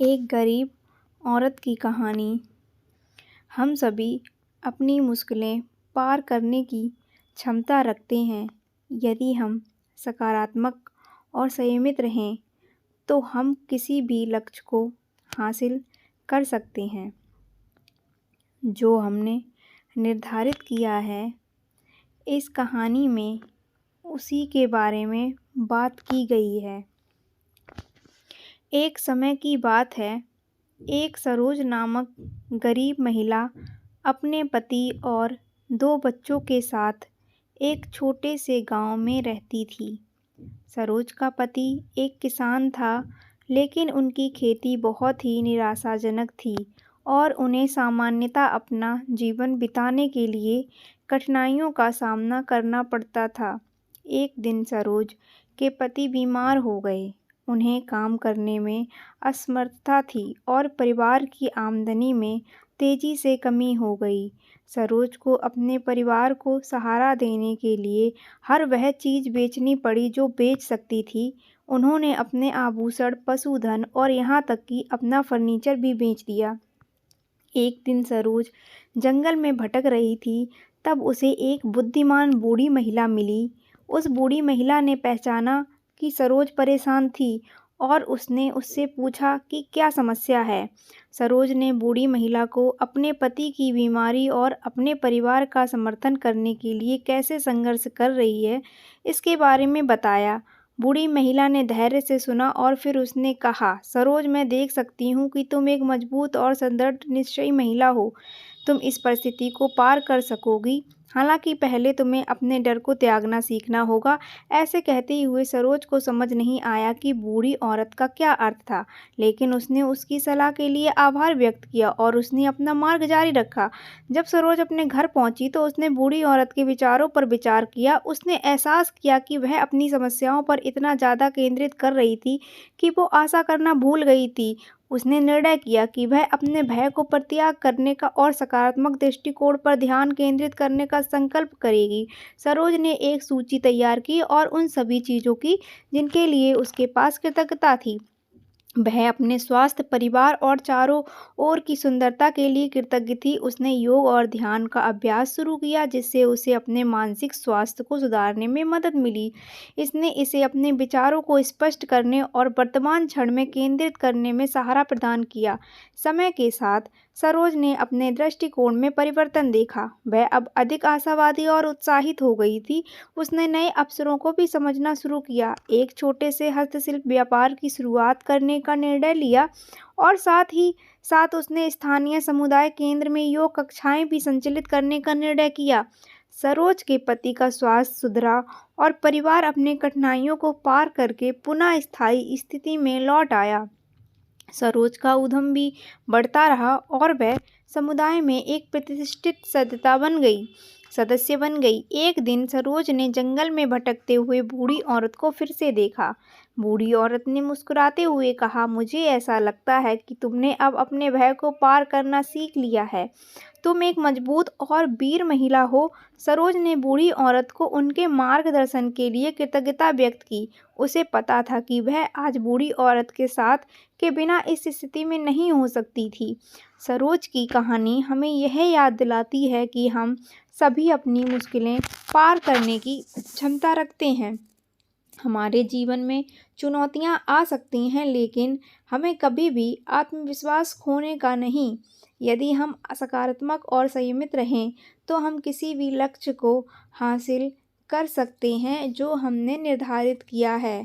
एक गरीब औरत की कहानी। हम सभी अपनी मुश्किलें पार करने की क्षमता रखते हैं। यदि हम सकारात्मक और संयमित रहें तो हम किसी भी लक्ष्य को हासिल कर सकते हैं जो हमने निर्धारित किया है। इस कहानी में उसी के बारे में बात की गई है। एक समय की बात है, एक सरोज नामक गरीब महिला अपने पति और 2 बच्चों के साथ एक छोटे से गांव में रहती थी। सरोज का पति एक किसान था, लेकिन उनकी खेती बहुत ही निराशाजनक थी और उन्हें सामान्यतः अपना जीवन बिताने के लिए कठिनाइयों का सामना करना पड़ता था। एक दिन सरोज के पति बीमार हो गए। उन्हें काम करने में असमर्थता थी और परिवार की आमदनी में तेजी से कमी हो गई। सरोज को अपने परिवार को सहारा देने के लिए हर वह चीज़ बेचनी पड़ी जो बेच सकती थी। उन्होंने अपने आभूषण, पशुधन और यहाँ तक कि अपना फर्नीचर भी बेच दिया। एक दिन सरोज जंगल में भटक रही थी, तब उसे एक बुद्धिमान बूढ़ी महिला मिली। उस बूढ़ी महिला ने पहचाना कि सरोज परेशान थी और उसने उससे पूछा कि क्या समस्या है। सरोज ने बूढ़ी महिला को अपने पति की बीमारी और अपने परिवार का समर्थन करने के लिए कैसे संघर्ष कर रही है, इसके बारे में बताया। बूढ़ी महिला ने धैर्य से सुना और फिर उसने कहा, सरोज, मैं देख सकती हूँ कि तुम एक मजबूत और संदृढ़ निश्चयी महिला हो। तुम इस परिस्थिति को पार कर सकोगी। हालांकि पहले तुम्हें अपने डर को त्यागना सीखना होगा। ऐसे कहते हुए सरोज को समझ नहीं आया कि बूढ़ी औरत का क्या अर्थ था, लेकिन उसने उसकी सलाह के लिए आभार व्यक्त किया और उसने अपना मार्ग जारी रखा। जब सरोज अपने घर पहुंची तो उसने बूढ़ी औरत के विचारों पर विचार किया। उसने एहसास किया कि वह अपनी समस्याओं पर इतना ज़्यादा केंद्रित कर रही थी कि वो आशा करना भूल गई थी। उसने निर्णय किया कि वह अपने भय को परित्याग करने का और सकारात्मक दृष्टिकोण पर ध्यान केंद्रित करने का संकल्प करेगी। सरोज ने एक सूची तैयार की और उन सभी चीज़ों की जिनके लिए उसके पास कृतज्ञता थी। वह अपने स्वास्थ्य, परिवार और चारों ओर की सुंदरता के लिए कृतज्ञ थी। उसने योग और ध्यान का अभ्यास शुरू किया, जिससे उसे अपने मानसिक स्वास्थ्य को सुधारने में मदद मिली। इसने इसे अपने विचारों को स्पष्ट करने और वर्तमान क्षण में केंद्रित करने में सहारा प्रदान किया। समय के साथ सरोज ने अपने दृष्टिकोण में परिवर्तन देखा। वह अब अधिक आशावादी और उत्साहित हो गई थी। उसने नए अवसरों को भी समझना शुरू किया। एक छोटे से हस्तशिल्प व्यापार की शुरुआत करने का निर्णय लिया और साथ ही साथ उसने स्थानीय समुदाय केंद्र में योग कक्षाएं भी संचालित करने का निर्णय किया। सरोज के पति का स्वास्थ्य सुधरा और परिवार अपने कठिनाइयों को पार करके पुनः स्थायी स्थिति में लौट आया। सरोज का उद्यम भी बढ़ता रहा और वह समुदाय में एक प्रतिष्ठित सदस्य बन गई। एक दिन सरोज ने जंगल में भटकते हुए बूढ़ी औरत को फिर से देखा। बूढ़ी औरत ने मुस्कुराते हुए कहा, मुझे ऐसा लगता है कि तुमने अब अपने भय को पार करना सीख लिया है। तुम एक मजबूत और वीर महिला हो। सरोज ने बूढ़ी औरत को उनके मार्गदर्शन के लिए कृतज्ञता व्यक्त की। उसे पता था कि वह आज बूढ़ी औरत के साथ के बिना इस स्थिति में नहीं हो सकती थी। सरोज की कहानी हमें यह याद दिलाती है कि हम सभी अपनी मुश्किलें पार करने की क्षमता रखते हैं। हमारे जीवन में चुनौतियां आ सकती हैं, लेकिन हमें कभी भी आत्मविश्वास खोने का नहीं। यदि हम सकारात्मक और संयमित रहें तो हम किसी भी लक्ष्य को हासिल कर सकते हैं जो हमने निर्धारित किया है।